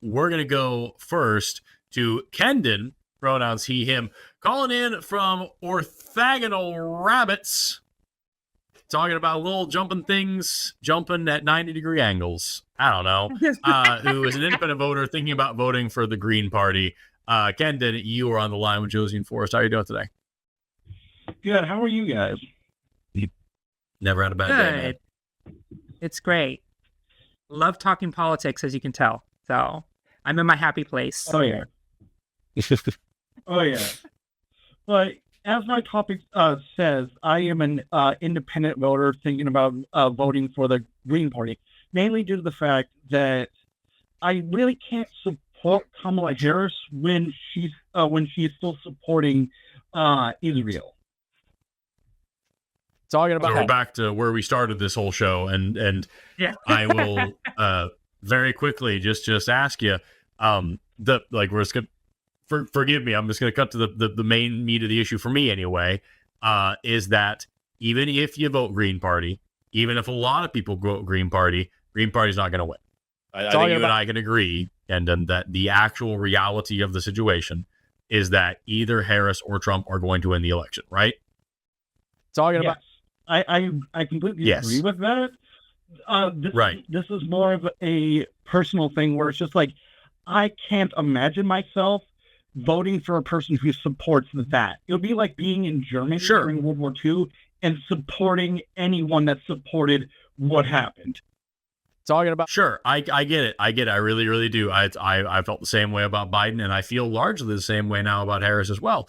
we're going to go first to Kendon, pronouns he, him, calling in from Orthogonal Rabbits, talking about little jumping things, jumping at 90-degree angles. I don't know. Who is an independent voter thinking about voting for the Green Party. Kendon, you are on the line with Josie and Forrest. How are you doing today? Good. How are you guys? Never had a bad day, man. It's great. Love talking politics, as you can tell. So I'm in my happy place. Oh, yeah. Oh, yeah. But as my topic says, I am an independent voter thinking about voting for the Green Party, mainly due to the fact that I really can't support Kamala Harris when she's still supporting Israel. Talking about, so we're back to where we started this whole show, and yeah. I will very quickly just ask you, we're just gonna forgive me, I'm just gonna cut to the main meat of the issue for me anyway. Is that even if you vote Green Party, even if a lot of people vote Green Party's not gonna win. I think you and I can agree, and that the actual reality of the situation is that either Harris or Trump are going to win the election, right? Talking about. I completely agree with that. This is more of a personal thing where it's just like, I can't imagine myself voting for a person who supports that. It would be like being in Germany during World War II and supporting anyone that supported what happened. Talking about I get it. I really, really do. I felt the same way about Biden, and I feel largely the same way now about Harris as well.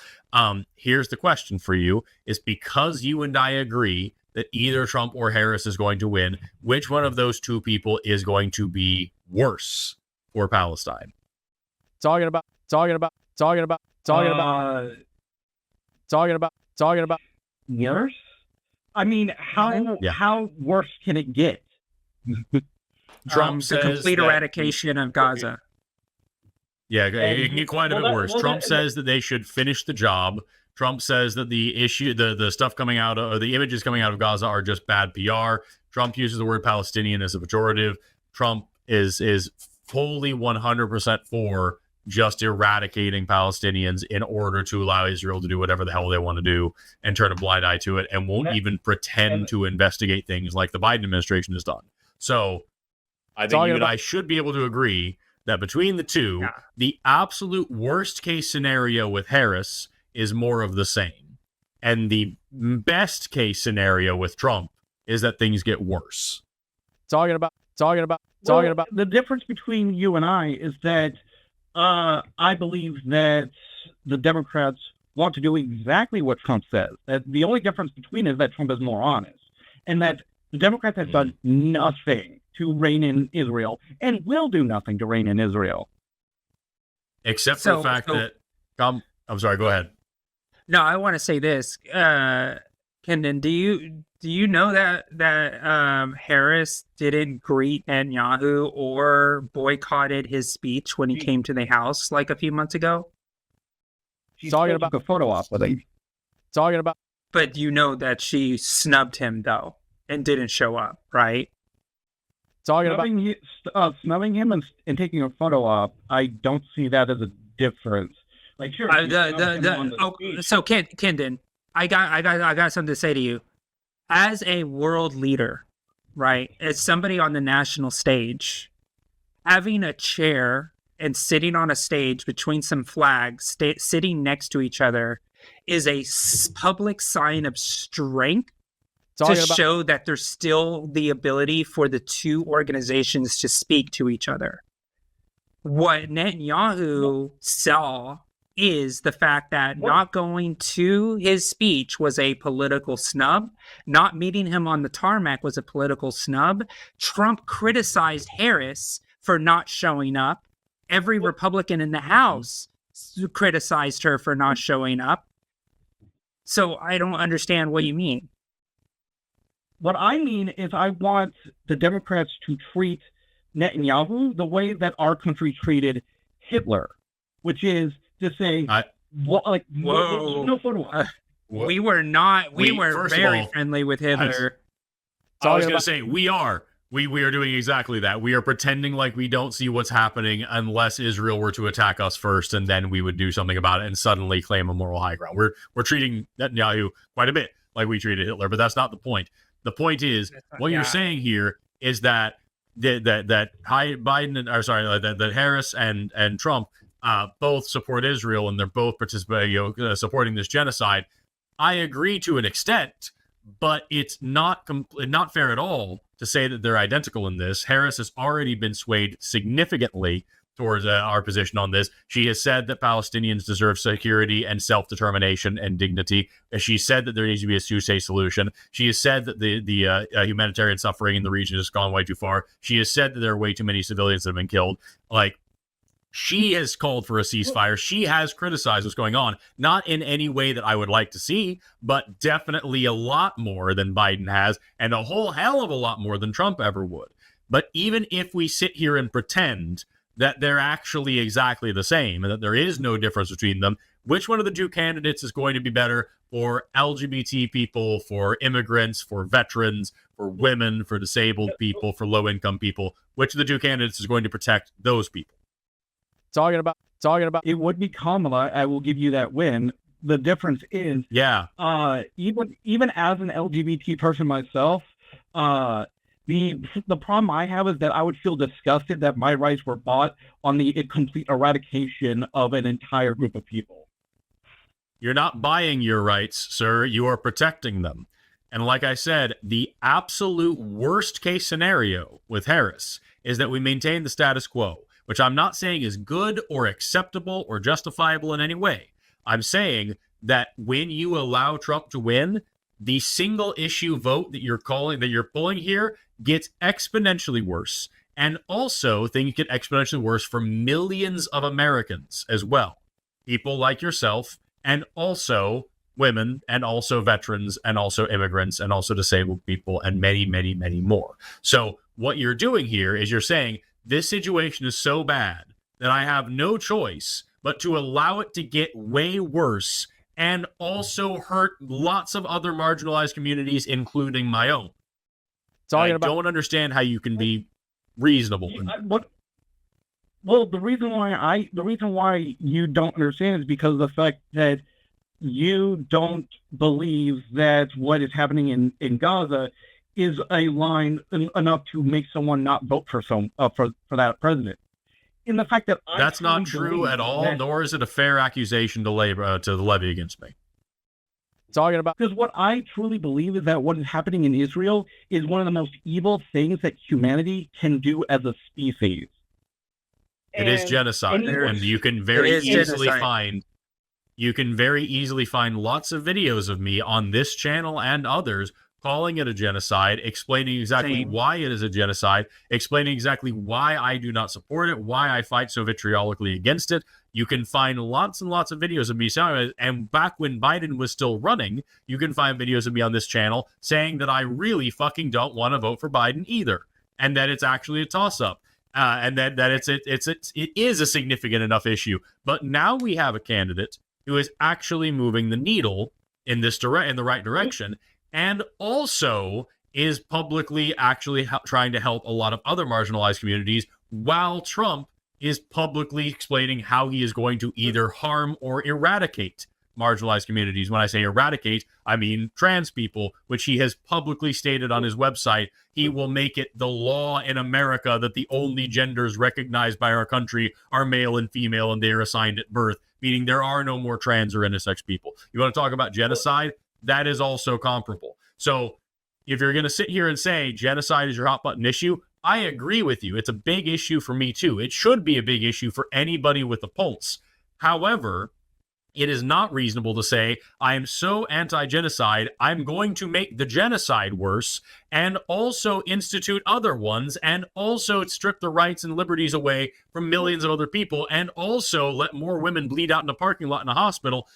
Here's the question for you: is because you and I agree that either Trump or Harris is going to win, which one of those two people is going to be worse for Palestine? Talking about worse. I mean, how worse can it get? Trump says the complete eradication of Gaza. Yeah, it can get quite a bit worse. Trump says that they should finish the job. Trump says that the issue, the stuff coming out, or the images coming out of Gaza are just bad PR. Trump uses the word Palestinian as a pejorative. Trump is fully 100% for just eradicating Palestinians in order to allow Israel to do whatever the hell they want to do and turn a blind eye to it, and won't even pretend to investigate things like the Biden administration has done. So I think you and I should be able to agree that between the two, the absolute worst case scenario with Harris is more of the same. And the best case scenario with Trump is that things get worse. Talking about. The difference between you and I is that I believe that the Democrats want to do exactly what Trump says. That the only difference between is that Trump is more honest, and that the Democrats have done nothing to rein in Israel and will do nothing to rein in Israel. Except for the fact that... I'm sorry, go ahead. No, I want to say this. Kendon, do you know that Harris didn't greet Netanyahu or boycotted his speech when he came to the House like a few months ago? She's talking about a photo op with him. But you know that she snubbed him, though, and didn't show up, right? Snubbing him and taking a photo op, I don't see that as a difference. Like, sure. So Kendon, I got something to say to you. As a world leader, right? As somebody on the national stage, having a chair and sitting on a stage between some flags, sitting next to each other, is a public sign of strength to show that there's still the ability for the two organizations to speak to each other. What Netanyahu saw is the fact that not going to his speech was a political snub. Not meeting him on the tarmac was a political snub. Trump criticized Harris for not showing up. Every Republican in the House criticized her for not showing up. So I don't understand what you mean. What I mean is I want the Democrats to treat Netanyahu the way that our country treated Hitler, which is to say, no photo op. We were very friendly with Hitler. I was going to say, we are We are doing exactly that. We are pretending like we don't see what's happening unless Israel were to attack us first, and then we would do something about it and suddenly claim a moral high ground. We're treating Netanyahu quite a bit like we treated Hitler, but that's not the point. The point is, what you're saying here is that that Harris and Trump both support Israel, and they're both participating, supporting this genocide. I agree to an extent, but it's not fair at all to say that they're identical in this. Harris has already been swayed significantly towards our position on this. She has said that Palestinians deserve security and self-determination and dignity. She said that there needs to be a two-state solution. She has said that the humanitarian suffering in the region has gone way too far. She has said that there are way too many civilians that have been killed. Like, she has called for a ceasefire. She has criticized what's going on, not in any way that I would like to see, but definitely a lot more than Biden has, and a whole hell of a lot more than Trump ever would. But even if we sit here and pretend that they're actually exactly the same and that there is no difference between them, which one of the two candidates is going to be better for LGBT people, for immigrants, for veterans, for women, for disabled people, for low-income people? Which of the two candidates is going to protect those people? Talking about it would be Kamala. I will give you that win. The difference is, even as an LGBT person myself, the problem I have is that I would feel disgusted that my rights were bought on the complete eradication of an entire group of people. You're not buying your rights, sir. You are protecting them. And like I said, the absolute worst case scenario with Harris is that we maintain the status quo, which I'm not saying is good or acceptable or justifiable in any way. I'm saying that when you allow Trump to win, the single issue vote that you're pulling here gets exponentially worse. And also things get exponentially worse for millions of Americans as well. People like yourself, and also women, and also veterans, and also immigrants, and also disabled people, and many, many, many more. So what you're doing here is you're saying, this situation is so bad that I have no choice but to allow it to get way worse and also hurt lots of other marginalized communities, including my own. I don't understand how you can be reasonable. Well, the reason why you don't understand is because of the fact that you don't believe that what is happening in Gaza is a line enough to make someone not vote for that president. In the fact that that's not true at all, nor is it a fair accusation to levy against me. Because what I truly believe is that what is happening in Israel is one of the most evil things that humanity can do as a species. It is genocide, and you can very easily find lots of videos of me on this channel and others calling it a genocide, explaining exactly why it is a genocide, explaining exactly why I do not support it, why I fight so vitriolically against it. You can find lots and lots of videos of me saying it. And back when Biden was still running, you can find videos of me on this channel saying that I really fucking don't want to vote for Biden either, and that it's actually a toss-up, and that it is a significant enough issue. But now we have a candidate who is actually moving the needle in the right direction, and also is publicly actually trying to help a lot of other marginalized communities, while Trump is publicly explaining how he is going to either harm or eradicate marginalized communities. When I say eradicate, I mean trans people, which he has publicly stated on his website. He will make it the law in America that the only genders recognized by our country are male and female, and they are assigned at birth, meaning there are no more trans or intersex people. You want to talk about genocide? That is also comparable. So if you're going to sit here and say genocide is your hot button issue, I agree with you. It's a big issue for me too. It should be a big issue for anybody with a pulse. However, it is not reasonable to say, I am so anti-genocide, I'm going to make the genocide worse and also institute other ones and also strip the rights and liberties away from millions of other people and also let more women bleed out in a parking lot in a hospital.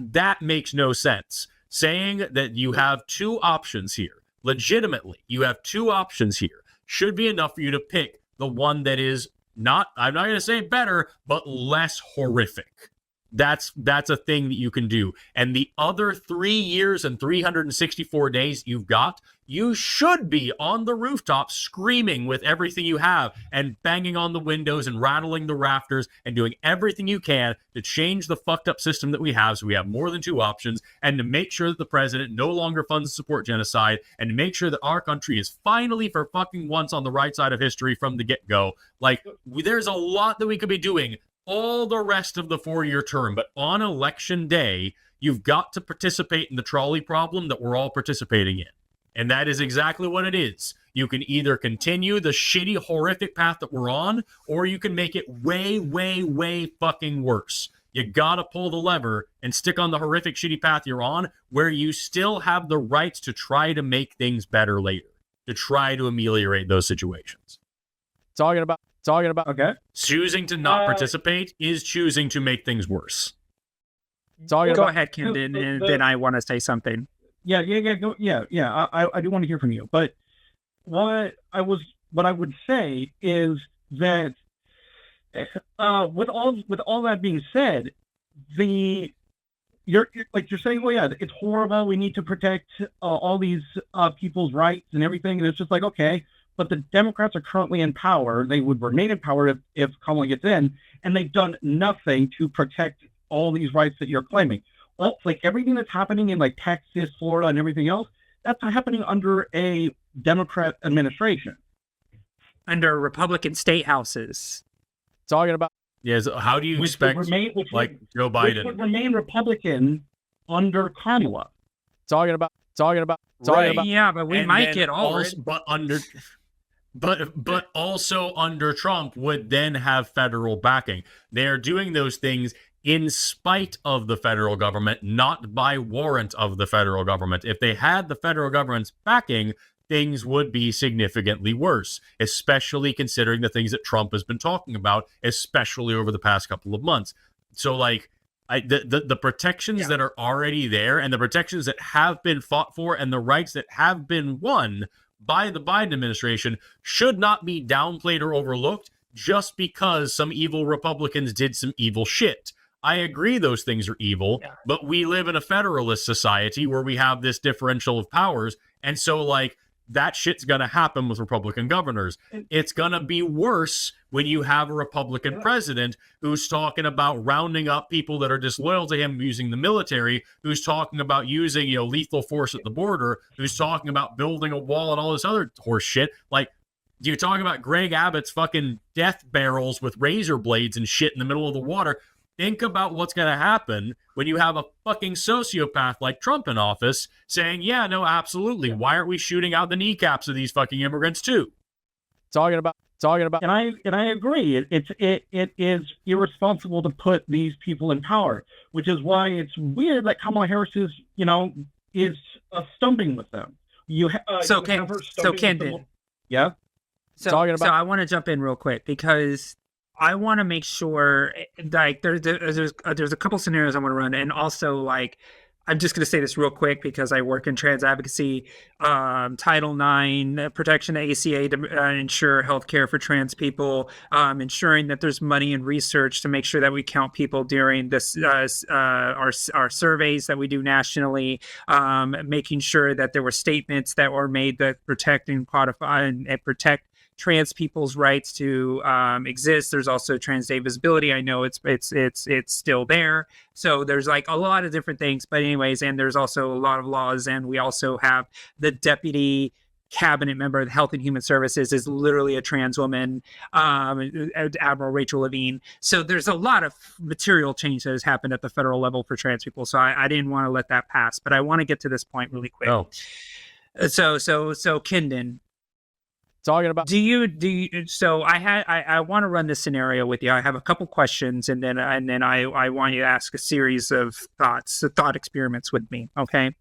That makes no sense. Saying that you have two options here, legitimately, you have two options here, should be enough for you to pick the one that is not, I'm not going to say better, but less horrific. That's a thing that you can do. And the other 3 years and 364 days you've got, you should be on the rooftop screaming with everything you have and banging on the windows and rattling the rafters and doing everything you can to change the fucked up system that we have so we have more than 2 options, and to make sure that the president no longer funds and support genocide, and to make sure that our country is finally for fucking once on the right side of history from the get-go. Like, there's a lot that we could be doing all the rest of the 4-year term, but on election day, you've got to participate in the trolley problem that we're all participating in. And that is exactly what it is. You can either continue the shitty, horrific path that we're on, or you can make it way, way, way fucking worse. You gotta pull the lever and stick on the horrific, shitty path you're on, where you still have the rights to try to make things better later, to try to ameliorate those situations. Talking about okay. Choosing to not participate is choosing to make things worse. Go ahead, Kendon, and then I want to say something. Yeah. I do want to hear from you, but what I would say is that with all that being said, you're saying, well, yeah, it's horrible. We need to protect all these people's rights and everything, and it's just like, okay. But the Democrats are currently in power. They would remain in power if Kamala gets in, and they've done nothing to protect all these rights that you're claiming. Well, like everything that's happening in like Texas, Florida, and everything else, that's happening under a Democrat administration. Under Republican state houses. Talking about yes. How do you expect Joe Biden which would remain Republican under Kamala? Talking about. Yeah, but we might get all also, but also under Trump would then have federal backing. They are doing those things in spite of the federal government, not by warrant of the federal government. If they had the federal government's backing, things would be significantly worse, especially considering the things that Trump has been talking about, especially over the past couple of months. So, like, the protections that are already there, and the protections that have been fought for, and the rights that have been won by the Biden administration should not be downplayed or overlooked just because some evil Republicans did some evil shit. I agree those things are evil, but we live in a federalist society where we have this differential of powers, and so, like, that shit's gonna happen with Republican governors. It's gonna be worse when you have a Republican president who's talking about rounding up people that are disloyal to him using the military, who's talking about using, lethal force at the border, who's talking about building a wall and all this other horse shit. Like, you're talking about Greg Abbott's fucking death barrels with razor blades and shit in the middle of the water. Think about what's going to happen when you have a fucking sociopath like Trump in office saying, yeah, no, absolutely. Why aren't we shooting out the kneecaps of these fucking immigrants too? Talking about. And I agree. It is irresponsible to put these people in power, which is why it's weird that Kamala Harris is stumping with them. Kendon. Yeah. So I want to jump in real quick because I want to make sure, like, there's a couple scenarios I want to run, and also, like, I'm just going to say this real quick because I work in trans advocacy. Title IX, protection of ACA to ensure healthcare for trans people, ensuring that there's money and research to make sure that we count people during this our surveys that we do nationally, making sure that there were statements that were made that protect and codify and protect trans people's rights to exist. There's also Trans Day visibility. I know it's still there. So there's like a lot of different things. But anyways, and there's also a lot of laws. And we also have the deputy cabinet member of Health and Human Services is literally a trans woman, Admiral Rachel Levine. So there's a lot of material change that has happened at the federal level for trans people. So I didn't want to let that pass. But I want to get to this point really quick. Oh. So Kendon, talking about. Do you? So I want to run this scenario with you. I have a couple questions, and then I want you to ask a series of thought experiments with me. Okay,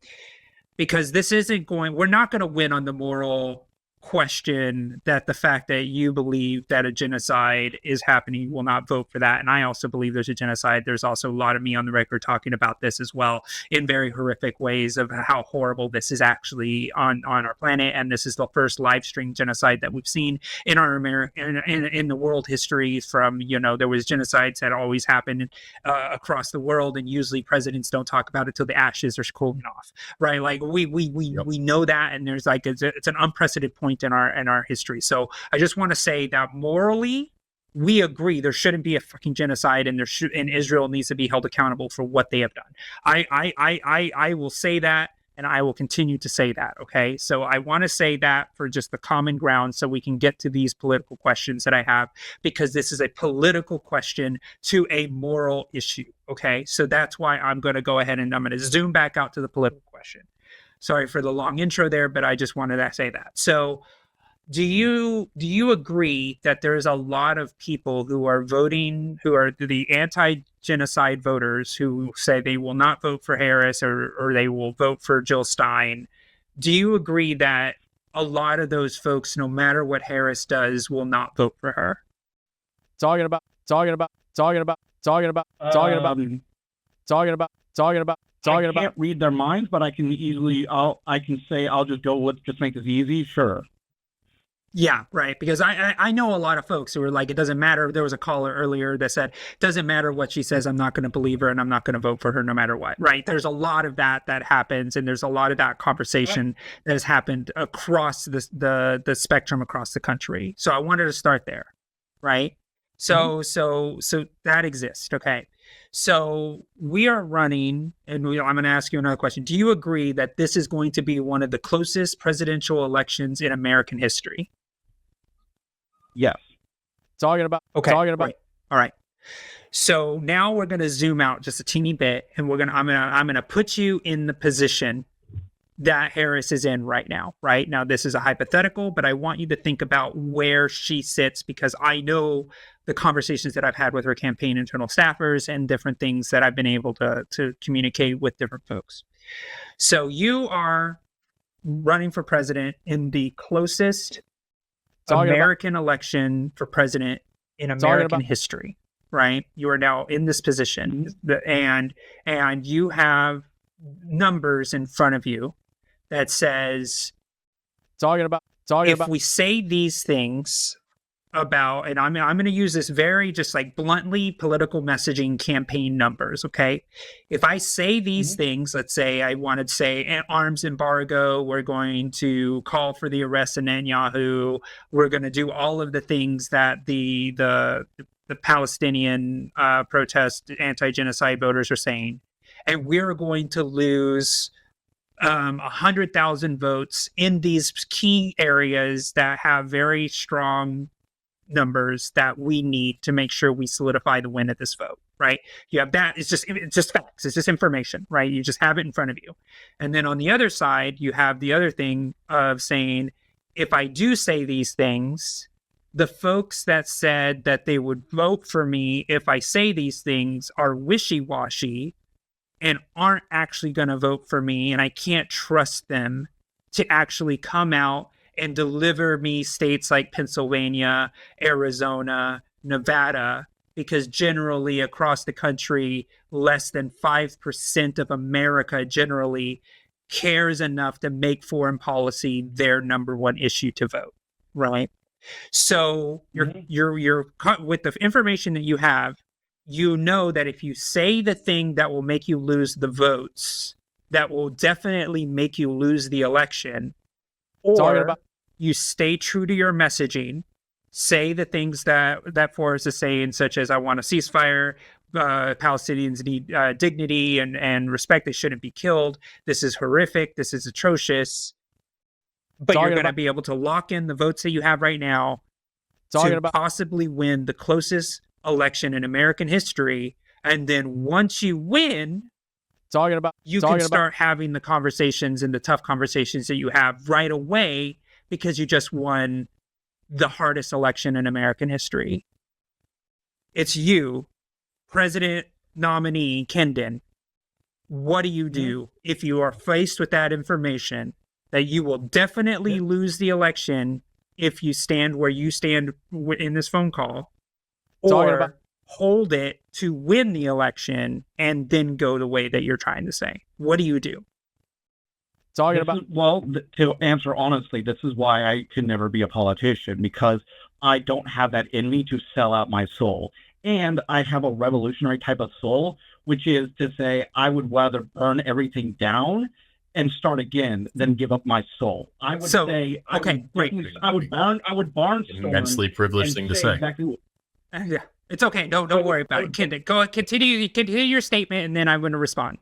because this isn't going. We're not going to win on the moral question that the fact that you believe that a genocide is happening will not vote for that. And I also believe there's a genocide. There's also a lot of me on the record talking about this as well in very horrific ways of how horrible this is actually on our planet. And this is the first live stream genocide that we've seen in our in the world history from, there was genocides that always happened across the world. And usually presidents don't talk about it till the ashes are cooling off, right? Like we know that. And there's like, it's an unprecedented point in our history. So I just want to say that morally, we agree there shouldn't be a fucking genocide, and and Israel needs to be held accountable for what they have done. I will say that, and I will continue to say that. Okay, so I want to say that for just the common ground, so we can get to these political questions that I have, because this is a political question to a moral issue. Okay, so that's why I'm going to go ahead and I'm going to zoom back out to the political question. Sorry for the long intro there, but I just wanted to say that. So do you agree that there's a lot of people who are voting, who are the anti-genocide voters, who say they will not vote for Harris or they will vote for Jill Stein? Do you agree that a lot of those folks, no matter what Harris does, will not vote for her? Talking about. I can't read their minds, but I can easily. I can say I'll just go. Let's just make this easy. Sure. Yeah, right. Because I know a lot of folks who are like, it doesn't matter. There was a caller earlier that said, it doesn't matter what she says. I'm not going to believe her, and I'm not going to vote for her no matter what. Right. There's a lot of that happens, and there's a lot of that conversation that has happened across the spectrum across the country. So I wanted to start there. Right. So that exists. Okay. So we are running, and I'm going to ask you another question. Do you agree that this is going to be one of the closest presidential elections in American history? Yes. Okay. Right. All right. So now we're going to zoom out just a teeny bit, and I'm going to put you in the position that Harris is in right now. Right now, this is a hypothetical, but I want you to think about where she sits, because I know the conversations that I've had with her campaign internal staffers and different things that I've been able to communicate with different folks. So you are running for president in the closest American election for president in American history, right? You are now in this position, and you have numbers in front of you that says, if we say these things about, and I'm going to use this very just like bluntly political messaging campaign numbers. Okay. If I say these things, let's say I wanted to say arms embargo, we're going to call for the arrest of Netanyahu, we're going to do all of the things that the Palestinian protest anti-genocide voters are saying, and we're going to lose 100,000 votes in these key areas that have very strong numbers that we need to make sure we solidify the win at this vote, right? You have that. It's just facts. It's just information, right? You just have it in front of you. And then on the other side, you have the other thing of saying, if I do say these things, the folks that said that they would vote for me if I say these things are wishy-washy and aren't actually going to vote for me, and I can't trust them to actually come out and deliver me states like Pennsylvania, Arizona, Nevada, because generally across the country, less than 5% of America generally cares enough to make foreign policy their number one issue to vote, right? So you're with the information that you have, you know that if you say the thing that will make you lose the votes, that will definitely make you lose the election, or you stay true to your messaging, say the things that Forrest is saying, such as I want a ceasefire, Palestinians need dignity and respect, they shouldn't be killed, this is horrific, this is atrocious, but you're going to be able to lock in the votes that you have right now to possibly win the closest election in American history. And then once you win, you can start having the conversations and the tough conversations that you have right away, because you just won the hardest election in American history. It's you, President nominee Kendon. What do you do if you are faced with that information that you will definitely lose the election if you stand where you stand in this phone call, or hold it to win the election and then go the way that you're trying to say. What do you do? To answer honestly, this is why I could never be a politician, because I don't have that in me to sell out my soul. And I have a revolutionary type of soul, which is to say I would rather burn everything down and start again than give up my soul. I would say, great. I would barnstorm. Immensely privileged thing to say. Exactly. Yeah, it's okay. Don't worry about it. Kendon, continue your statement, and then I'm going to respond.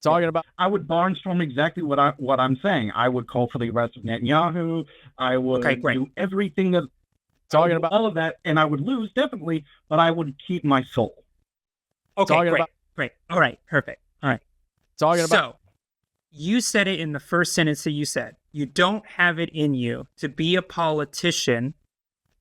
I would barnstorm exactly what I'm saying. I would call for the arrest of Netanyahu. I would do everything that all of that, and I would lose definitely, but I would keep my soul. Okay, great. All right, perfect. All right. So you said it in the first sentence that you said. You don't have it in you to be a politician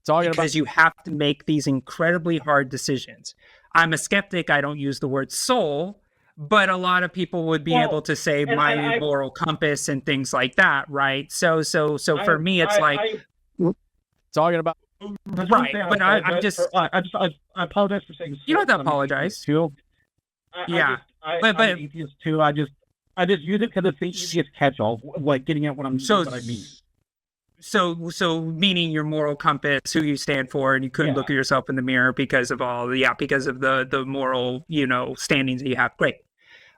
because you have to make these incredibly hard decisions. I'm a skeptic. I don't use the word soul. But a lot of people would be able to say my moral compass and things like that, right? So for me, it's right. But I apologize for saying. You don't have to apologize. I'm atheist too. I just use it because it's the easiest catch-all, like getting at what I mean. So meaning your moral compass, who you stand for, and you couldn't look at yourself in the mirror because of the moral, standings that you have. Great.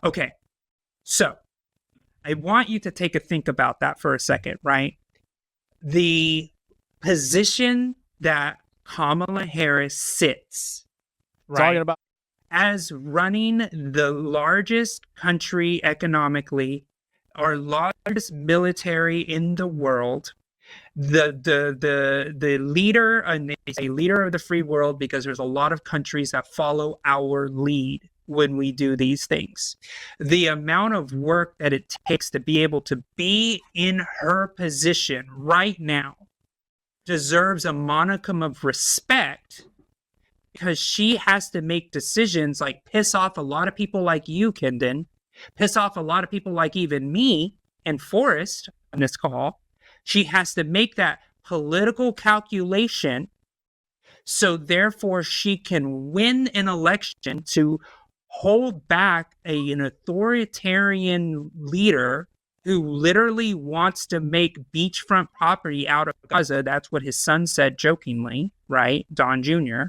Okay. So I want you to take a think about that for a second, right? The position that Kamala Harris sits, right, as running the largest country economically, or largest military in the world, the leader, and they say leader of the free world because there's a lot of countries that follow our lead when we do these things. The amount of work that it takes to be able to be in her position right now deserves a monicum of respect, because she has to make decisions like piss off a lot of people like you, Kendon, piss off a lot of people like even me and Forrest on this call. She has to make that political calculation, so therefore she can win an election to hold back an authoritarian leader who literally wants to make beachfront property out of Gaza. That's what his son said jokingly, right? Don Jr.,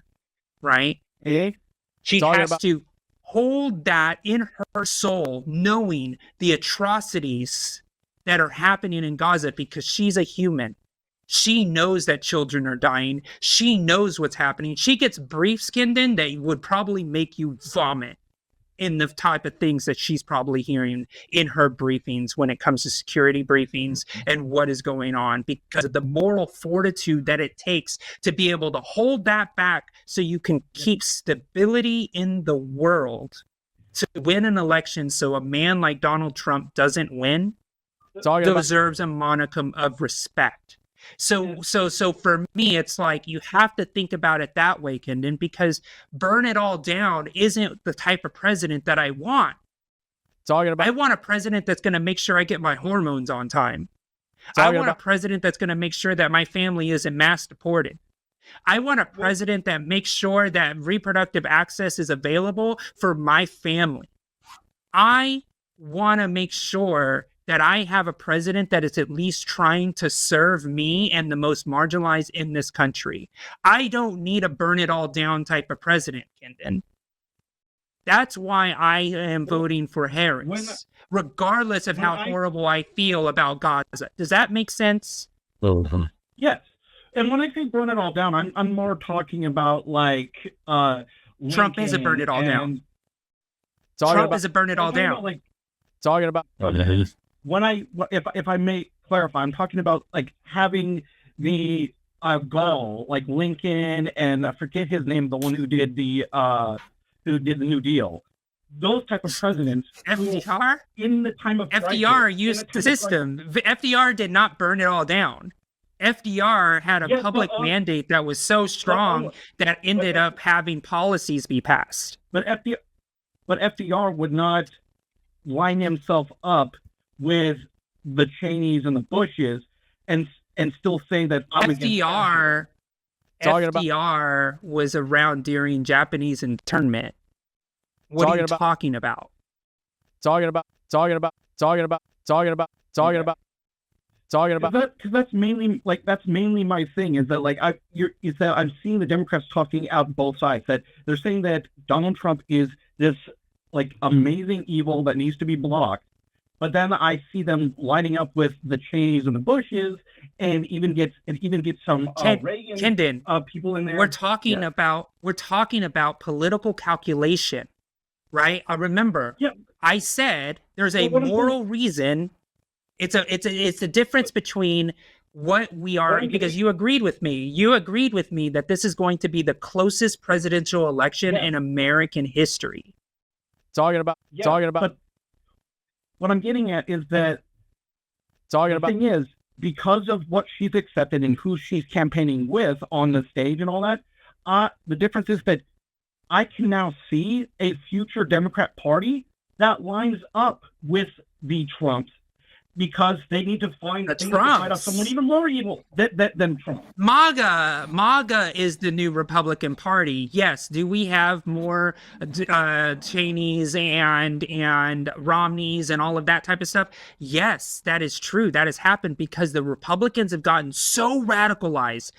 right? She has to hold that in her soul, knowing the atrocities that are happening in Gaza, because she's a human. She knows that children are dying. She knows what's happening. She gets briefs, Kendon, that would probably make you vomit in the type of things that she's probably hearing in her briefings when it comes to security briefings and what is going on, because of the moral fortitude that it takes to be able to hold that back so you can keep stability in the world to win an election, so a man like Donald Trump doesn't win. Deserves a monicum of respect. So for me, it's like you have to think about it that way, Kendon, because burn it all down isn't the type of president that I want. I want a president that's going to make sure I get my hormones on time. I want a president that's going to make sure that my family isn't mass deported. I want a president that makes sure that reproductive access is available for my family. I want to make sure that I have a president that is at least trying to serve me and the most marginalized in this country. I don't need a burn it all down type of president, Kendon. That's why I am voting for Harris, regardless of how horrible I feel about Gaza. Does that make sense? Yes. And when I say burn it all down, I'm more talking about like Trump is a burn it all down. Trump is a burn it all down. Talking about when if I may clarify, I'm talking about like having the goal, like Lincoln, and I forget his name, the one who did the New Deal. Those type of presidents. FDR? In the time of FDR used the system. FDR did not burn it all down. FDR had a public mandate that was so strong that ended up having policies be passed. But FDR would not line himself up with the Cheneys and the Bushes and still say that FDR was around during Japanese internment. What are you talking about? Because that's mainly my thing is that like I'm seeing the Democrats talking out both sides, that they're saying that Donald Trump is this like amazing evil that needs to be blocked, but then I see them lining up with the Cheneys and the Bushes, and even get some Reagan Kendon, people in there. We're talking about political calculation, right? I remember. Yeah. I said there's a moral reason. It's the difference between what we are, because you agreed with me. You agreed with me that this is going to be the closest presidential election in American history. But what I'm getting at is that the thing is, because of what she's accepted and who she's campaigning with on the stage and all that, the difference is that I can now see a future Democrat Party that lines up with the Trumps, because they need to find someone even more evil than Trump. MAGA is the new Republican Party. Yes. Do we have more Cheneys and Romneys and all of that type of stuff? Yes, that is true. That has happened because the Republicans have gotten so radicalized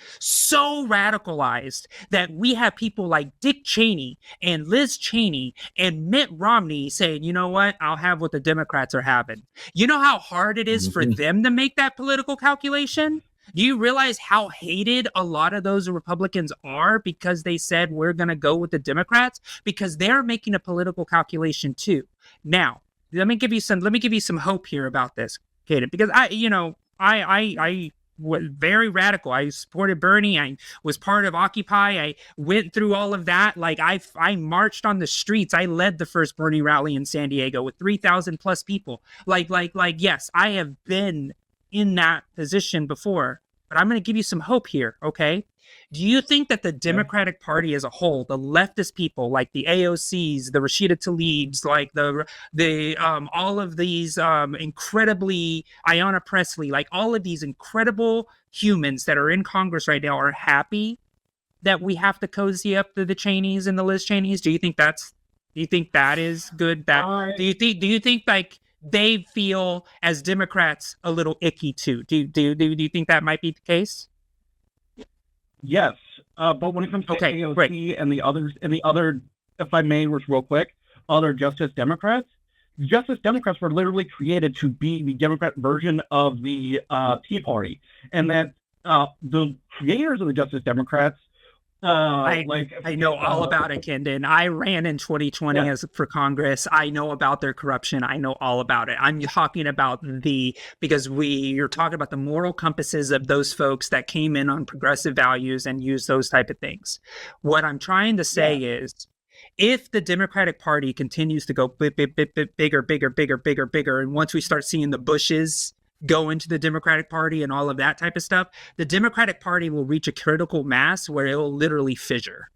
that we have people like Dick Cheney and Liz Cheney and Mitt Romney saying, you know what, I'll have what the Democrats are having. You know how hard it is for them to make that political calculation? Do you realize how hated a lot of those Republicans are because they said we're going to go with the Democrats? Because they're making a political calculation too. Now, let me give you some hope here about this, Caden, because I was very radical. I supported Bernie. I was part of Occupy. I went through all of that. Like I marched on the streets. I led the first Bernie rally in San Diego with 3,000 plus people. Like, yes, I have been in that position before, but I'm going to give you some hope here. Okay. Do you think that the Democratic Party as a whole, the leftist people like the AOCs, the Rashida Tlaibs, like the all of these incredibly Ayanna Pressley, like all of these incredible humans that are in Congress right now are happy that we have to cozy up to the Cheneys and the Liz Cheneys? Do you think that is good? Do you think like they feel as Democrats a little icky too? Do you think that might be the case? Yes, but when it comes to AOC and the others, if I may, real quick, other Justice Democrats were literally created to be the Democrat version of the Tea Party, and that the creators of the Justice Democrats, I know all about it, Kendon. I ran in 2020 for Congress. I know about their corruption. I know all about it. I'm talking about because you're talking about the moral compasses of those folks that came in on progressive values and used those type of things. What I'm trying to say is, if the Democratic Party continues to go bigger, and once we start seeing the Bushes go into the Democratic Party and all of that type of stuff, the Democratic Party will reach a critical mass where it will literally fissure,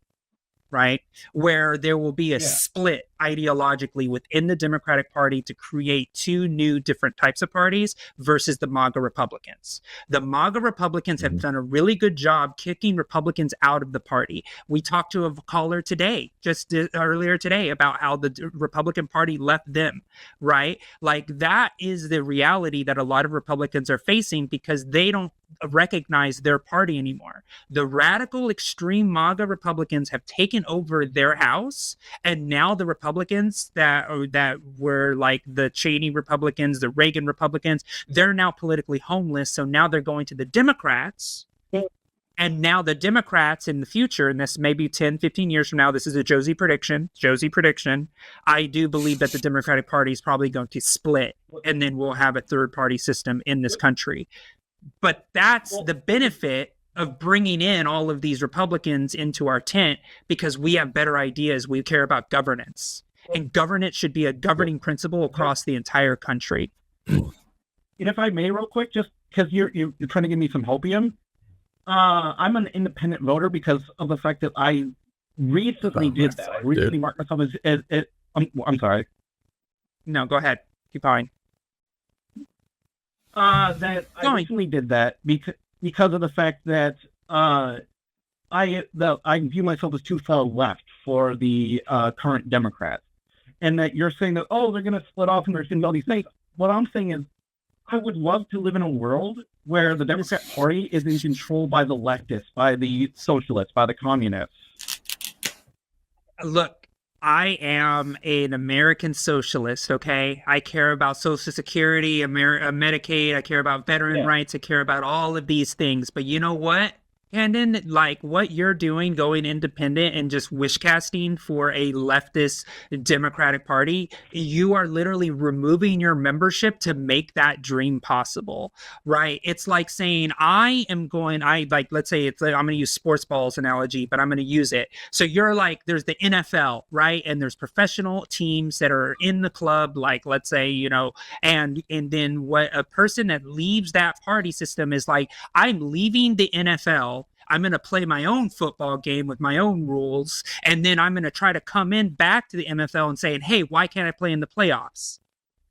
right? Where there will be a split ideologically within the Democratic Party to create two new different types of parties versus the MAGA Republicans. The MAGA Republicans have done a really good job kicking Republicans out of the party. We talked to a caller today, earlier today, about how the Republican Party left them, right? Like that is the reality that a lot of Republicans are facing because they don't recognize their party anymore. The radical extreme MAGA Republicans have taken over their house, and now the Republicans that were like the Cheney Republicans, the Reagan Republicans, they're now politically homeless. So now they're going to the Democrats. And now the Democrats in the future, and this may be 10, 15 years from now, this is a Josie prediction. I do believe that the Democratic Party is probably going to split, and then we'll have a third party system in this country. But that's the benefit of bringing in all of these Republicans into our tent, because we have better ideas. We care about governance, and governance should be a governing principle across the entire country. And if I may, real quick, just because you're trying to give me some hopium, I'm an independent voter because of the fact that I recently did that. I recently marked myself as I'm sorry. No, go ahead. Keep going. That I recently did that because of the fact that I view myself as too far left for the current Democrats, and that you're saying that they're going to split off and there's going to be all these things. What I'm saying is, I would love to live in a world where the Democrat Party is in control by the leftists, by the socialists, by the communists. Look, I am an American socialist, okay? I care about Social Security, Medicaid, I care about veteran rights, I care about all of these things. But you know what? And then, like, what you're doing, going independent and just wish casting for a leftist Democratic Party, you are literally removing your membership to make that dream possible, right? It's like saying, let's say I'm going to use sports balls analogy, but I'm going to use it. So you're like, there's the NFL, right? And there's professional teams that are in the club, like, let's say, and then what a person that leaves that party system is like, I'm leaving the NFL. I'm going to play my own football game with my own rules, and then I'm going to try to come in back to the NFL and saying, hey, why can't I play in the playoffs?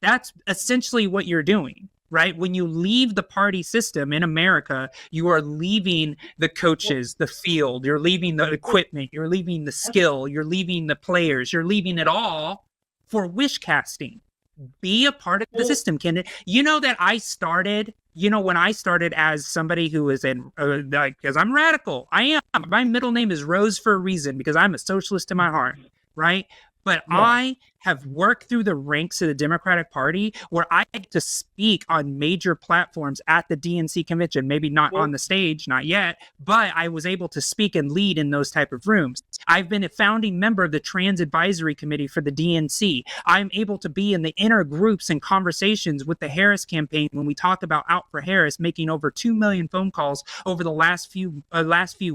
That's essentially what you're doing, right? When you leave the party system in America, you are leaving the coaches, the field, you're leaving the equipment, you're leaving the skill, you're leaving the players, you're leaving it all for wish casting. Be a part of the system, Kendon. You know that I started, when I started as somebody who is because I'm radical. I am. My middle name is Rose for a reason, because I'm a socialist in my heart, right? But I have worked through the ranks of the Democratic Party where I get to speak on major platforms at the DNC convention, maybe not on the stage, not yet, but I was able to speak and lead in those type of rooms. I've been a founding member of the Trans Advisory Committee for the DNC. I'm able to be in the inner groups and conversations with the Harris campaign when we talk about Out for Harris, making over 2 million phone calls over the last few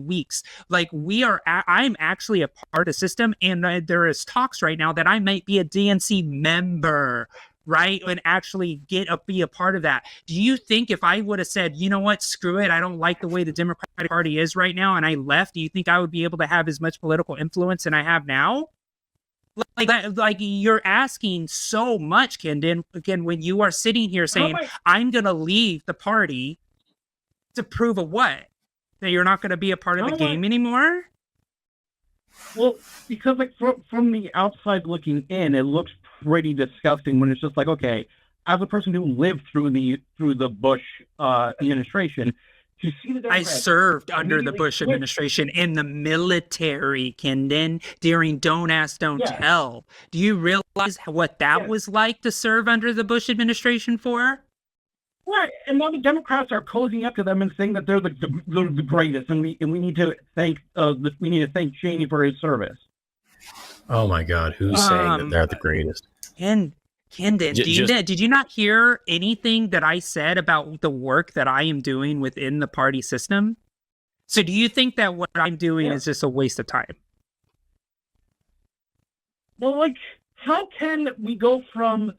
weeks. Like, I'm actually a part of the system, and there is talks right now that I might be a DNC member, right? And actually be a part of that. Do you think if I would have said, you know what, screw it, I don't like the way the Democratic Party is right now, and I left, do you think I would be able to have as much political influence than I have now? Like you're asking so much, Kendon, again, when you are sitting here saying, I'm going to leave the party to prove a what? That you're not going to be a part of the game anymore? Well, because from the outside looking in, it looks pretty disgusting when it's just like, okay, as a person who lived through the Bush administration, to see the I served under the Bush administration in the military, Kendon, during Don't Ask, Don't Tell. Do you realize what that was like to serve under the Bush administration for? Right, and now the Democrats are cozying up to them and saying that they're the greatest, and we need to thank Cheney for his service. Oh my God, who's saying that they're the greatest? And Kendon, did you not hear anything that I said about the work that I am doing within the party system? So do you think that what I'm doing is just a waste of time? Well, like, how can we go from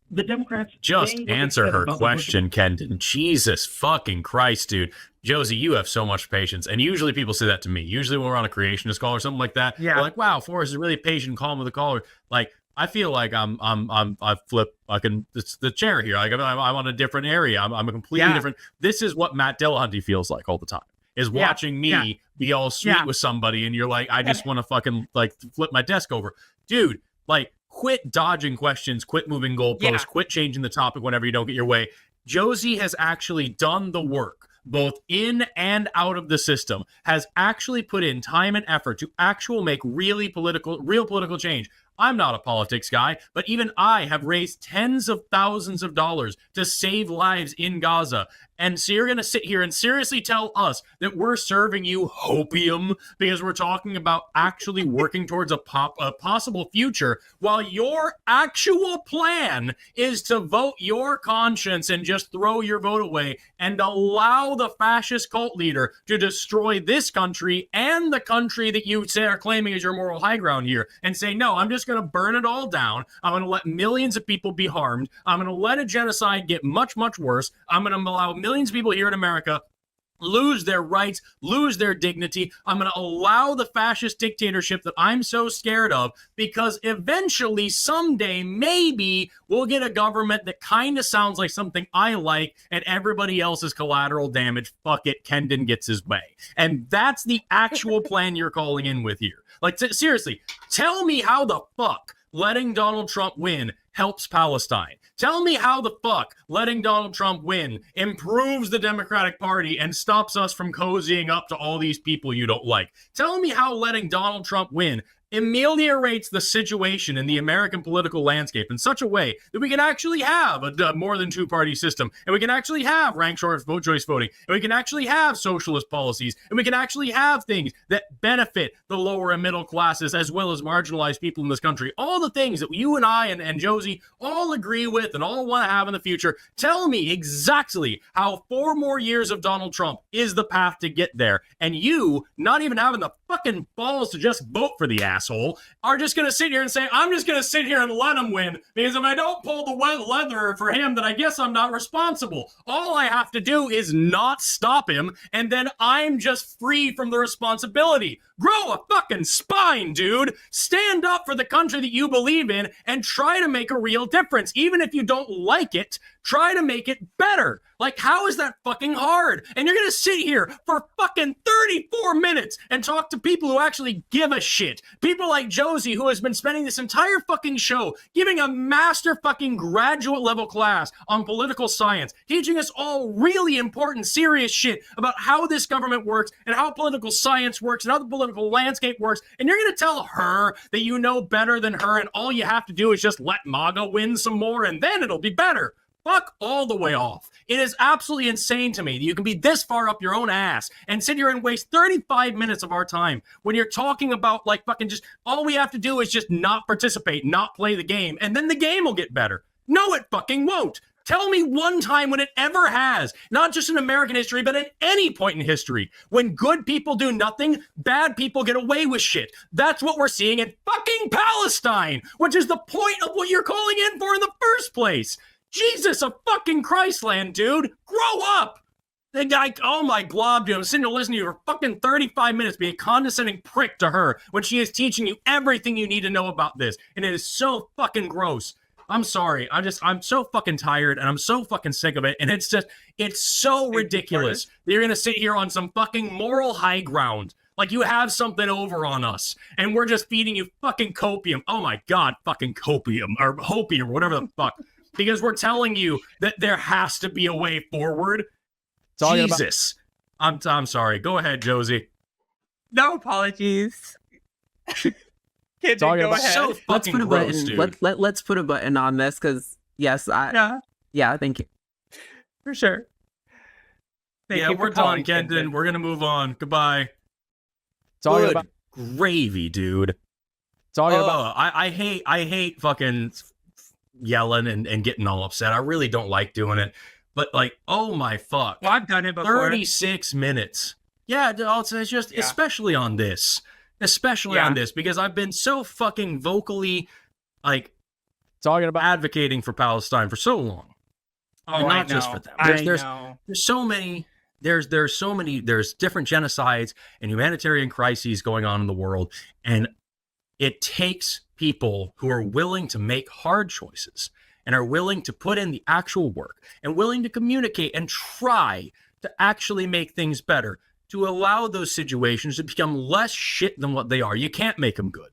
the Democrats... Just answer her question, Kendon. Jesus fucking Christ, dude. Josie, you have so much patience. And usually people say that to me. Usually when we're on a creationist call or something like that, they're like, wow, Forrest is really patient and calm with the caller. Like, I feel like it's the chair here. Like, I'm on a different area. I'm a completely different. This is what Matt Dillahunty feels like all the time, is watching me be all sweet with somebody. And you're like, I just want to fucking like flip my desk over. Dude, like, quit dodging questions, quit moving goalposts, quit changing the topic whenever you don't get your way. Josie has actually done the work, both in and out of the system, has actually put in time and effort to make real political change. I'm not a politics guy, but even I have raised tens of thousands of dollars to save lives in Gaza. And so you're going to sit here and seriously tell us that we're serving you hopium because we're talking about actually working towards a possible future, while your actual plan is to vote your conscience and just throw your vote away and allow the fascist cult leader to destroy this country and the country that you say are claiming is your moral high ground here, and say, no, I'm just going to burn it all down. I'm going to let millions of people be harmed. I'm going to let a genocide get much, much worse. I'm going to allow millions of people here in America lose their rights, lose their dignity. I'm going to allow the fascist dictatorship that I'm so scared of, because eventually, someday, maybe we'll get a government that kind of sounds like something I like, and everybody else is collateral damage. Fuck it, Kendon gets his way. And that's the actual plan you're calling in with here. Like, seriously, tell me how the fuck letting Donald Trump win helps Palestine. Tell me how the fuck letting Donald Trump win improves the Democratic Party and stops us from cozying up to all these people you don't like. Tell me how letting Donald Trump win ameliorates the situation in the American political landscape in such a way that we can actually have a more than two-party system, and we can actually have ranked choice voting, and we can actually have socialist policies, and we can actually have things that benefit the lower and middle classes as well as marginalized people in this country. All the things that you and I and Josie all agree with and all want to have in the future. Tell me exactly how 4 more years of Donald Trump is the path to get there, and you not even having the fucking balls to just vote for the asshole are just going to sit here and say, I'm just going to sit here and let him win, because if I don't pull the leather for him, then I guess I'm not responsible. All I have to do is not stop him, and then I'm just free from the responsibility. Grow a fucking spine, dude. Stand up for the country that you believe in and try to make a real difference. Even if you don't like it, try to make it better. Like, how is that fucking hard? And you're going to sit here for fucking 34 minutes and talk to people who actually give a shit. People like Josie, who has been spending this entire fucking show giving a master fucking graduate level class on political science, teaching us all really important, serious shit about how this government works and how political science works and how the political landscape works. And you're going to tell her that you know better than her and all you have to do is just let MAGA win some more and then it'll be better. Fuck all the way off. It is absolutely insane to me that you can be this far up your own ass and sit here and waste 35 minutes of our time when you're talking about, like, fucking just all we have to do is just not participate, not play the game, and then the game will get better. No, it fucking won't. Tell me one time when it ever has, not just in American history, but at any point in history, when good people do nothing, bad people get away with shit. That's what we're seeing in fucking Palestine, which is the point of what you're calling in for in the first place. Jesus, a fucking Christland, dude. Grow up. The guy, oh my glob, dude. I'm sitting here listening to you for fucking 35 minutes being a condescending prick to her when she is teaching you everything you need to know about this. And it is so fucking gross. I'm sorry. I'm so fucking tired and I'm so fucking sick of it. And it's so ridiculous that you're going to sit here on some fucking moral high ground. Like you have something over on us and we're just feeding you fucking copium. Oh my God, fucking copium or hopium or whatever the fuck. Because we're telling you that there has to be a way forward. Jesus. I'm sorry. Go ahead, Josie. No apologies. Kid, go ahead. So let's put a gross, button. Let's put a button on this because yes, yeah, thank you. For sure. Thank you. We're done, Kendon. We're gonna move on. Goodbye. Talking about gravy, dude. Talking about I hate fucking yelling and getting all upset. I really don't like doing it. But like, oh my fuck. Well, I've done it before. 36 minutes. Yeah, it's just especially on this. Especially on this, because I've been so fucking vocally like talking about advocating for Palestine for so long. Oh, and not just for them. There's so many there's different genocides and humanitarian crises going on in the world, and it takes people who are willing to make hard choices and are willing to put in the actual work and willing to communicate and try to actually make things better, to allow those situations to become less shit than what they are. You can't make them good,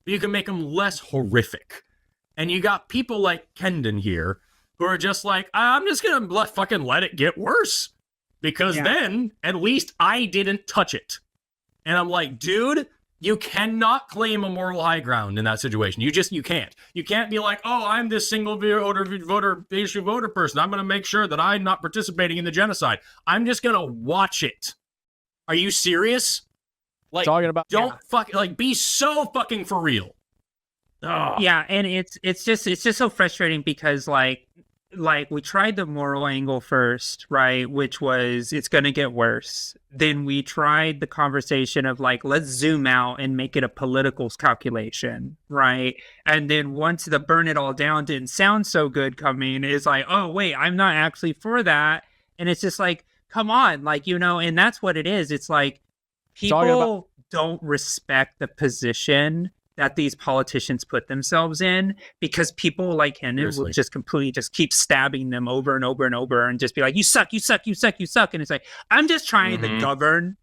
but you can make them less horrific. And you got people like Kendon here who are just like, I'm just going to fucking let it get worse because then at least I didn't touch it. And I'm like, dude, you cannot claim a moral high ground in that situation. You can't. You can't be like, oh, I'm this single voter person. I'm going to make sure that I'm not participating in the genocide. I'm just going to watch it. Are you serious? Like, talking about be so fucking for real. Oh. Yeah, and it's just so frustrating because like we tried the moral angle first, right? Which was it's gonna get worse. Then we tried the conversation of like, let's zoom out and make it a political calculation, right? And then once the burn it all down didn't sound so good coming, it's like, oh wait, I'm not actually for that. And it's just like, come on, like, you know, and that's what it is. It's like people don't respect the position that these politicians put themselves in, because people like Kendon will just completely just keep stabbing them over and over and over and just be like, you suck, you suck, you suck, you suck. And it's like, I'm just trying to govern.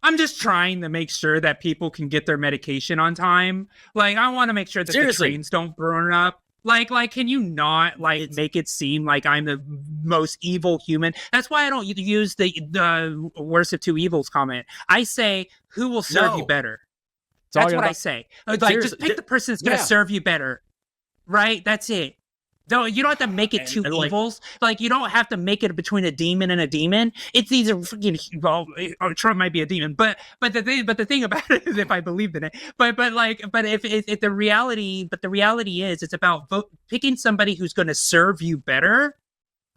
I'm just trying to make sure that people can get their medication on time. Like, I want to make sure that the trains don't burn up. Like, can you not make it seem like I'm the most evil human? That's why I don't use the worst of two evils comment. I say, who will serve you better? That's what I say. Like, just pick the person that's going to serve you better. Right? That's it. No, you don't have to make it two evils. Like, you don't have to make it between a demon and a demon. It's these are freaking, well, Trump might be a demon, but the thing about it is, if I believed in it, but if the reality is, it's about picking somebody who's going to serve you better.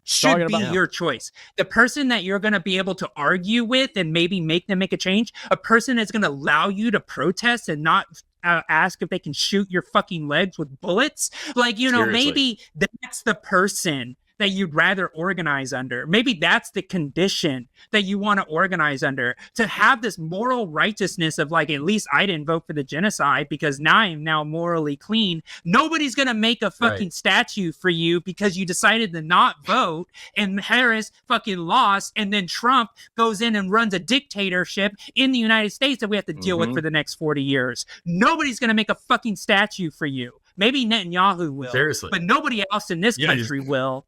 Should be your choice. The person that you're going to be able to argue with and maybe make them make a change, a person that's going to allow you to protest and not ask if they can shoot your fucking legs with bullets. Like, you know, maybe that's the person that you'd rather organize under. Maybe that's the condition that you want to organize under, to have this moral righteousness of like, at least I didn't vote for the genocide because now I'm now morally clean. Nobody's going to make a fucking statue for you because you decided to not vote and Harris fucking lost, and then Trump goes in and runs a dictatorship in the United States that we have to deal with for the next 40 years. Nobody's going to make a fucking statue for you. Maybe Netanyahu will, but nobody else in this country will.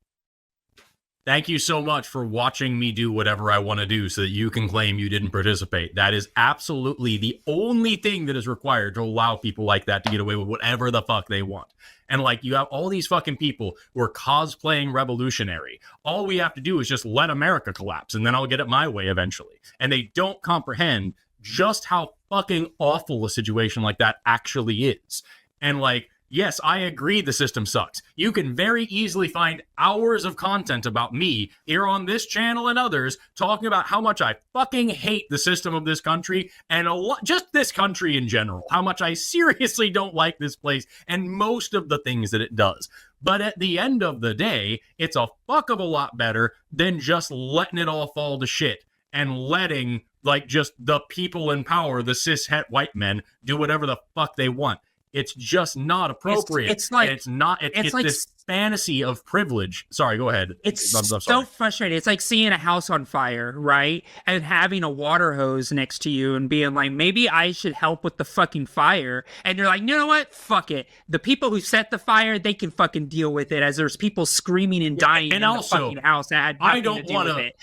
Thank you so much for watching me do whatever I want to do so that you can claim you didn't participate. That is absolutely the only thing that is required to allow people like that to get away with whatever the fuck they want. And like, you have all these fucking people who are cosplaying revolutionary. All we have to do is just let America collapse, and then I'll get it my way eventually. And they don't comprehend just how fucking awful a situation like that actually is. And like, yes, I agree the system sucks. You can very easily find hours of content about me here on this channel and others talking about how much I fucking hate the system of this country and just this country in general. How much I seriously don't like this place and most of the things that it does. But at the end of the day, it's a fuck of a lot better than just letting it all fall to shit and letting like just the people in power, the cishet white men, do whatever the fuck they want. It's just not appropriate. It's like this fantasy of privilege. Sorry, go ahead. It's so frustrating. It's like seeing a house on fire, right? And having a water hose next to you and being like, maybe I should help with the fucking fire. And you're like, you know what? Fuck it. The people who set the fire, they can fucking deal with it, as there's people screaming and dying in the fucking house that had nothing to do with it.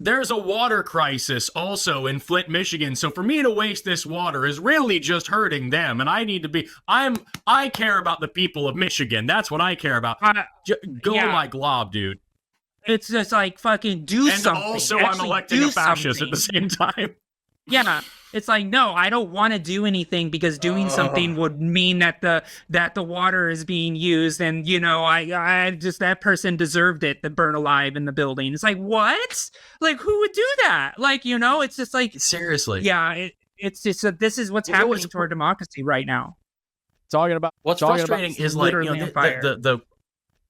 There's a water crisis also in Flint, Michigan. So for me to waste this water is really just hurting them. And I need to be, I care about the people of Michigan. That's what I care about. My glob, dude. It's just like fucking do something. And also I'm electing a fascist at the same time. Yeah. It's like, no, I don't want to do anything because doing something would mean that the water is being used, and you know, I just, that person deserved it to burn alive in the building. It's like, what? Like, who would do that? Like, you know, it's just like, seriously. Yeah, it's just this is what's happening to our democracy right now. What's frustrating is like, you know,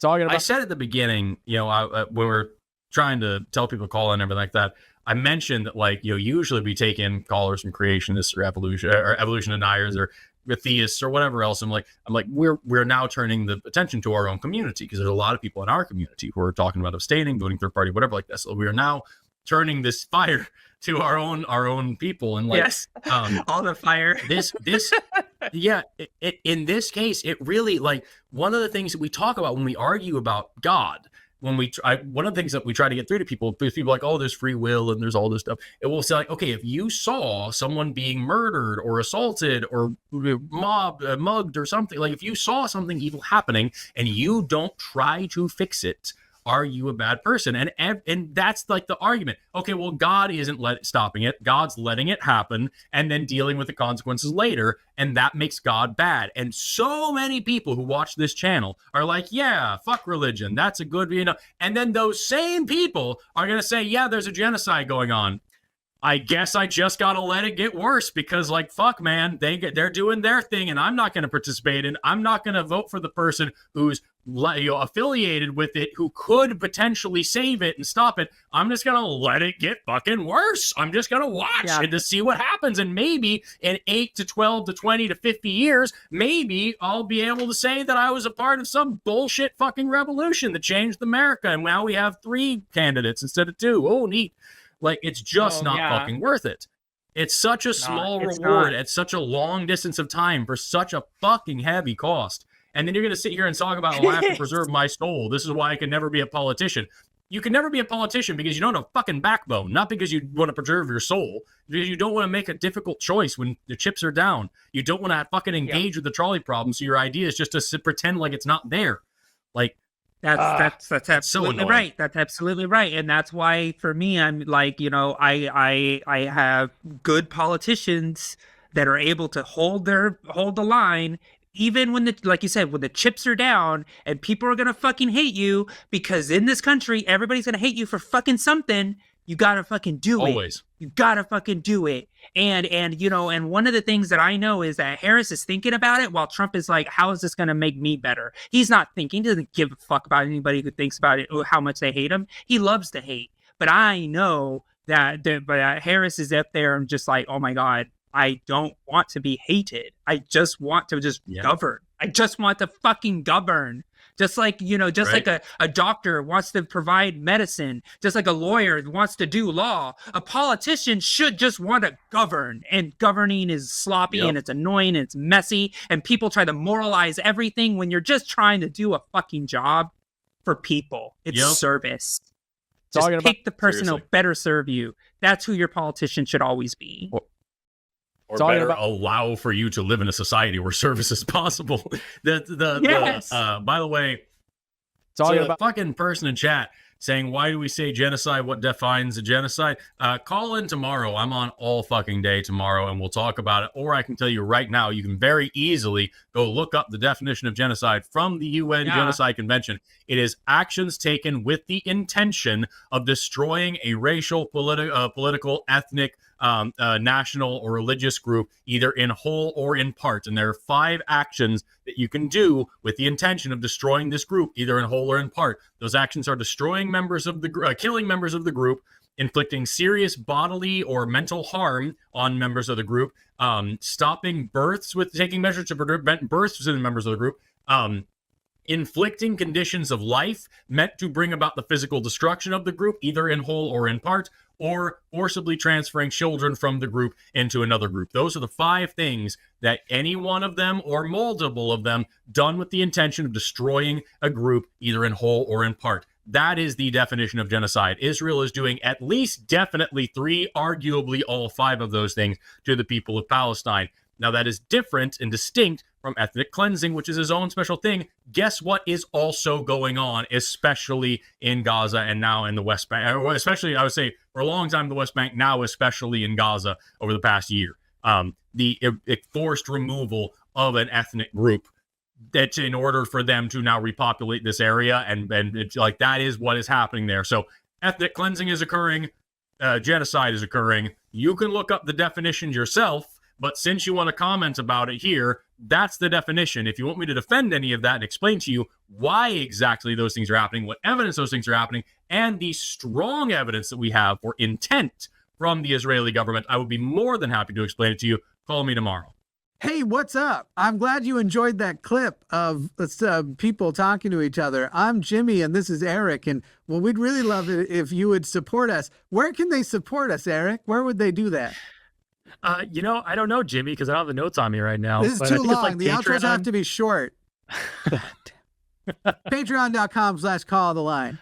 I said at the beginning, you know, when we're trying to tell people to call in and everything like that, I mentioned that, like, you know, usually we take in callers from creationists or evolution deniers or theists or whatever else. I'm like, we're now turning the attention to our own community, because there's a lot of people in our community who are talking about abstaining, voting third party, whatever like this. So we are now turning this fire to our own people, and like, yes, all the fire. This yeah. In this case, it really, like, one of the things that we talk about when we argue about God. One of the things that we try to get through to people, because people are like, oh, there's free will and there's all this stuff. It will say, like, okay, if you saw someone being murdered or assaulted or mugged or something, like if you saw something evil happening and you don't try to fix it, are you a bad person? And that's like the argument. Okay, well, God isn't stopping it. God's letting it happen and then dealing with the consequences later, and that makes God bad. And so many people who watch this channel are like, yeah, fuck religion. That's a good, you know. And then those same people are going to say, yeah, there's a genocide going on. I guess I just gotta let it get worse because, like, fuck, man, they're doing their thing, and I'm not going to participate in. I'm not going to vote for the person who's affiliated with it, who could potentially save it and stop it. I'm just gonna let it get fucking worse. I'm just gonna watch it to see what happens, and maybe in 8 to 12 to 20 to 50 years, maybe I'll be able to say that I was a part of some bullshit fucking revolution that changed America, and now we have 3 candidates instead of 2. Oh, neat. Like, it's just not fucking worth it. It's such a small reward at such a long distance of time for such a fucking heavy cost. And then you're going to sit here and talk about, I have to preserve my soul. This is why I can never be a politician. You can never be a politician because you don't have a fucking backbone, not because you want to preserve your soul, because you don't want to make a difficult choice when the chips are down. You don't want to fucking engage with the trolley problem, so your idea is just to pretend like it's not there. Like, that's absolutely right. That's absolutely right. And that's why, for me, I'm like, I have good politicians that are able to hold the line, even when like you said, when the chips are down and people are gonna fucking hate you, because in this country everybody's gonna hate you for fucking something. You gotta fucking do it. Always. You gotta fucking do it. And one of the things that I know is that Harris is thinking about it while Trump is like, how is this gonna make me better? He's not thinking, he doesn't give a fuck about anybody who thinks about it or how much they hate him. He loves to hate. But I know that Harris is up there and just like, oh my God, I don't want to be hated. I just want to govern. I just want to fucking govern. Just like, like a doctor wants to provide medicine, just like a lawyer wants to do law, a politician should just want to govern. And governing is sloppy and it's annoying and it's messy. And people try to moralize everything when you're just trying to do a fucking job for people. It's service. Just pick the person who'll better serve you. That's who your politician should always be. Or better allow for you to live in a society where service is possible. By the way, the fucking person in chat saying, why do we say genocide? What defines a genocide? Call in tomorrow. I'm on all fucking day tomorrow, and we'll talk about it. Or I can tell you right now, you can very easily go look up the definition of genocide from the UN Genocide Convention. It is actions taken with the intention of destroying a racial, political, ethnic, national, or religious group, either in whole or in part. And there are 5 actions that you can do with the intention of destroying this group, either in whole or in part. Those actions are destroying members of the killing members of the group, inflicting serious bodily or mental harm on members of the group, stopping births with taking measures to prevent births within members of the group, inflicting conditions of life meant to bring about the physical destruction of the group, either in whole or in part, or forcibly transferring children from the group into another group. Those are the 5 things that any one of them or multiple of them done with the intention of destroying a group, either in whole or in part. That is the definition of genocide. Israel is doing at least definitely 3, arguably all 5 of those things to the people of Palestine. Now, that is different and distinct from ethnic cleansing, which is his own special thing. Guess what is also going on, especially in Gaza and now in the West Bank, especially, I would say, for a long time, the West Bank, now especially in Gaza over the past year. The forced removal of an ethnic group that's in order for them to now repopulate this area. And it's like, that is what is happening there. So ethnic cleansing is occurring. Genocide is occurring. You can look up the definitions yourself. But since you want to comment about it here, that's the definition. If you want me to defend any of that and explain to you why exactly those things are happening, what evidence those things are happening, and the strong evidence that we have for intent from the Israeli government, I would be more than happy to explain it to you. Call me tomorrow. Hey, what's up? I'm glad you enjoyed that clip of people talking to each other. I'm Jimmy, and this is Eric. And well, we'd really love it if you would support us. Where can they support us, Eric? Where would they do that? I don't know, Jimmy, because I don't have the notes on me right now. This is too long. The outros have to be short. Patreon.com/call the line.